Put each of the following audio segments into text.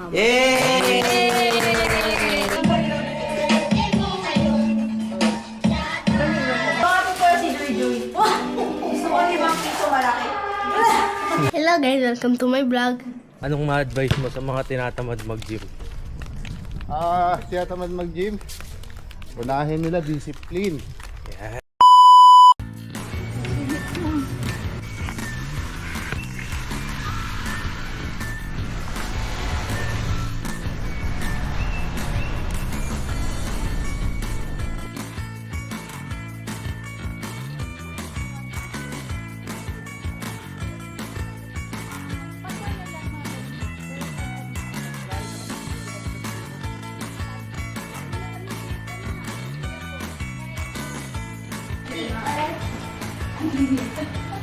Hello guys, welcome to my vlog. Anong ma-advise mo sa mga tinatamad mag-gym? Tinatamad mag-gym. Unahin nila discipline. Yeah.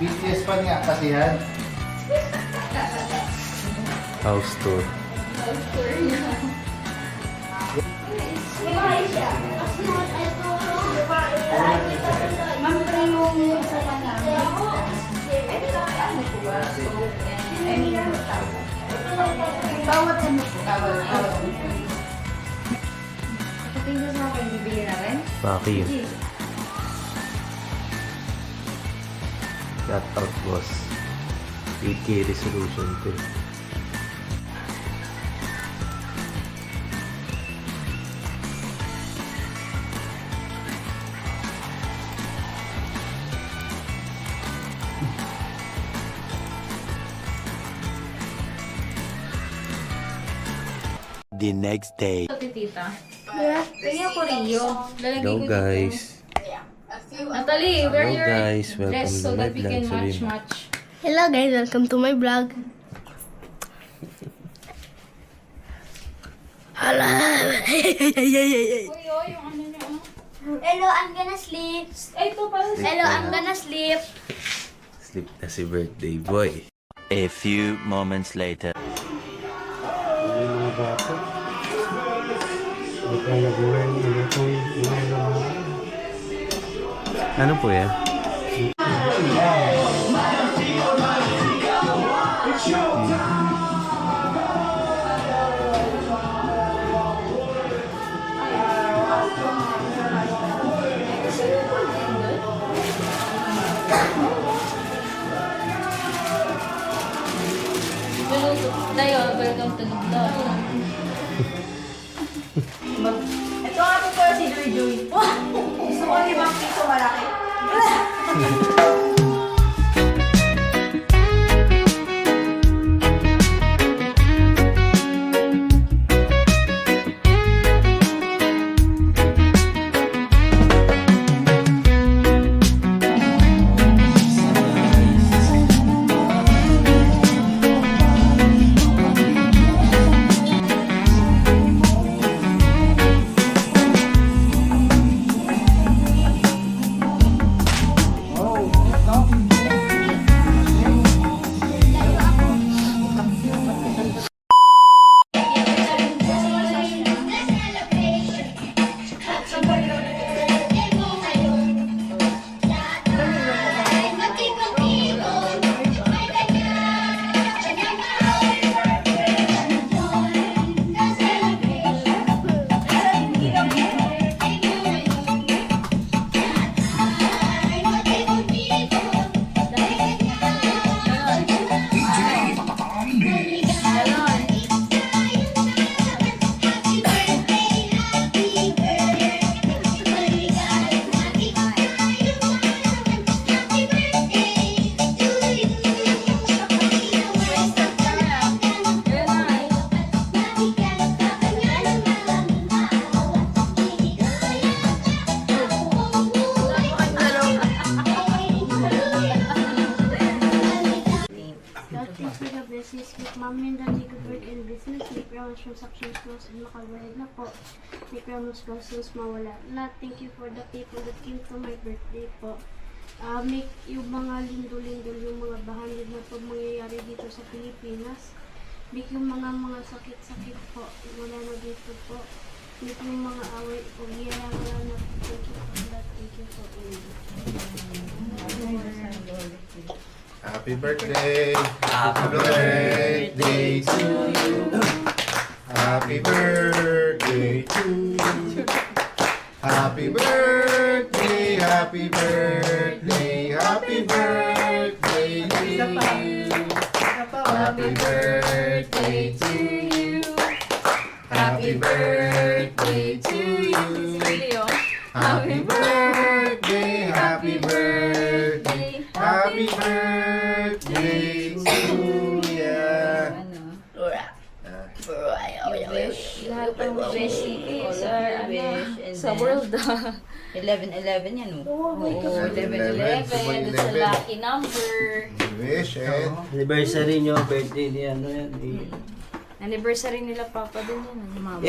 BTS pa niya kasihan. House tour. Bakit? Shout out boss. 8K resolution to. The next day. Tita. Kaya ko Rio. Hello guys. Natalie, wear Hello your guys, welcome dress to so my that we vlog. can Sabihin mo. match. Hello guys, welcome to my vlog. Hello. Kuya, yung ano niya. Hello, I'm gonna sleep. Ay, ito pala. Hello, I'm gonna sleep. Sleep na si birthday boy. A few moments later. Yung mga bata. Baka nabuhay nila kung Ano po yan? Dayo, welcome to the vlog. Ito nga po pala si Joy Joy. Gusto ko 5 piso malaki. Mami and Daddy good work in business. May promise transactions close and makabayad na po. May promise closings mawala na. Thank you for the people that came to my birthday po. Make yung mga lindol-lindol yung mga bahanid na po mangyayari dito sa Pilipinas. Make yung mga sakit-sakit po. Wala na dito po. Make yung mga away po. Wala na po. Thank you for that. Thank you for Happy birthday! Happy birthday to you! Happy birthday to you. Happy birthday, happy birthday, happy birthday to you. Happy birthday to you. Happy birthday to you. Happy birthday, happy birthday, happy birthday to you. Lahat ng wish sa world. 11-11 yan, oh. Oo, 11-11. 11, that's a lucky number. Wish and Anniversary nyo, birthday ni ano yan. Anniversary nila Papa din yan. Mama.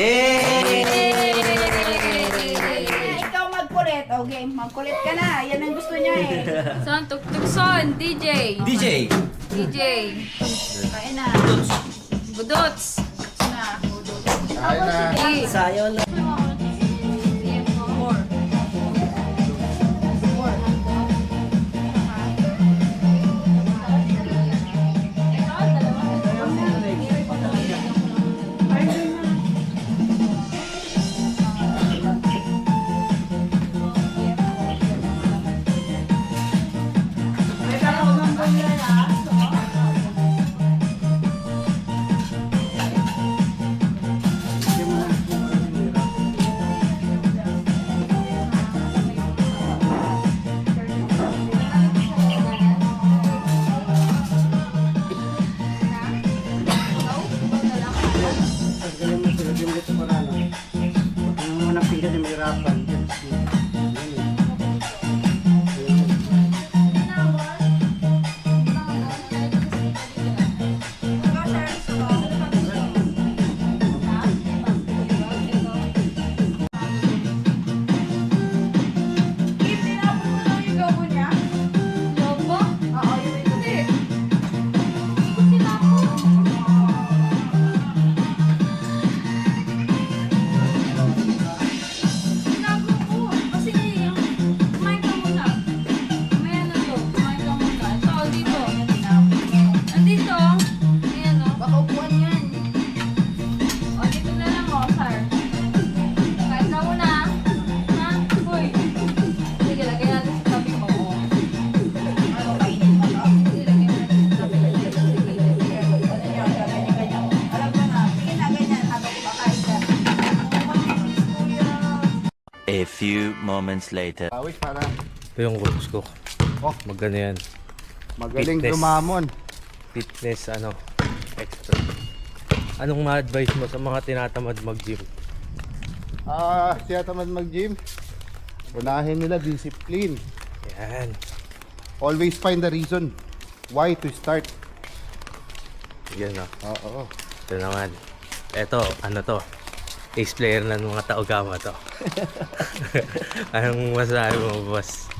Ikaw magkulit. Okay, magkulit ka na. Yan ang gusto niya eh. Son, tuktukson, DJ. DJ! DJ. Kain na. Budots. Na. kain na. Sayo na. A few moments later. Pawis para Ito yung coach ko. Oh. Magano yan. magaling Fitness. dumamon. Fitness, expert. Anong ma-advise mo sa mga tinatamad mag-gym? Siya tamad mag-gym. Unahin nila discipline. Yan. Always find the reason why to start. Yan o. Oo. Ito naman. Ito, to? Ace player na ng mga Taogama to. Anong masasabi mo, boss?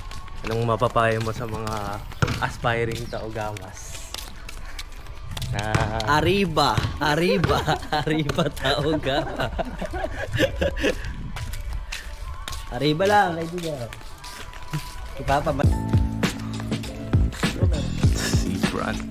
Anong mapapayo mo sa mga aspiring Taogamas? Arriba Taogama. Arriba lang, kaibigan. Ipapabalik. Si Brand.